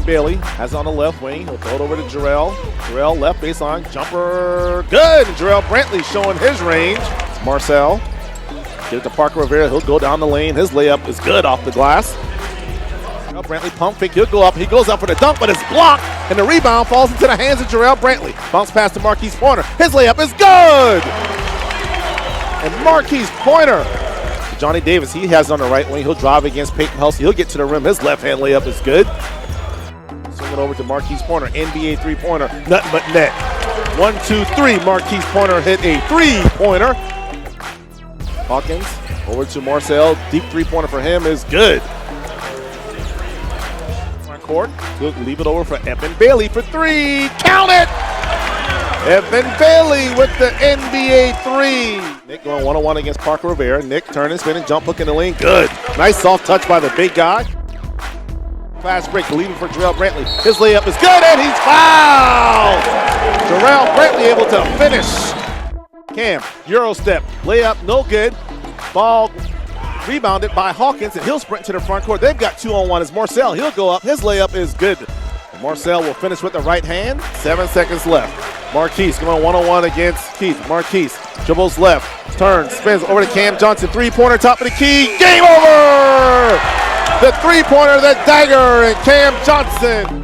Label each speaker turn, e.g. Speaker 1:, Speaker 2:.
Speaker 1: Bailey has it on the left wing. He'll throw it over to Jarrell. Jarrell left baseline. Jumper. Good. And Jarrell Brantley showing his range. Marcel. Get it to Parker Rivera. He'll go down the lane. His layup is good off the glass. Brantley pump fake. He'll go up. He goes up for the dunk, but it's blocked. And the rebound falls into the hands of Jarrell Brantley. Bounce pass to Marquise Pointer. His layup is good. And Marquise Pointer. Johnny Davis, he has it on the right wing. He'll drive against Peyton Hulsey. He'll get to the rim. His left-hand layup is good. Swing it over to Marquise Pointer, NBA three-pointer, nothing but net. 1, 2, 3, Marquise Pointer hit a three-pointer. Hawkins over to Marcel, deep three-pointer for him is good. Front court, he'll leave it over for Evan Bailey for three, count it! Evan Bailey with the NBA three. Nick going one-on-one against Parker Rivera. Nick turning, spinning, jump hook in the lane, good. Nice soft touch by the big guy. Fast break, leaving for Jarrell Brantley. His layup is good, and he's fouled! Jarrell Brantley able to finish. Cam, Euro step, layup, no good. Ball rebounded by Hawkins, and he'll sprint to the front court. They've got 2-on-1 as Marcel. He'll go up. His layup is good. Marcel will finish with the right hand. 7 seconds left. Marquise going one-on-one against Keith. Marquise dribbles left, turns, spins over to Cam Johnson. Three-pointer, top of the key. Game over! The three-pointer, the dagger, and Cam Johnson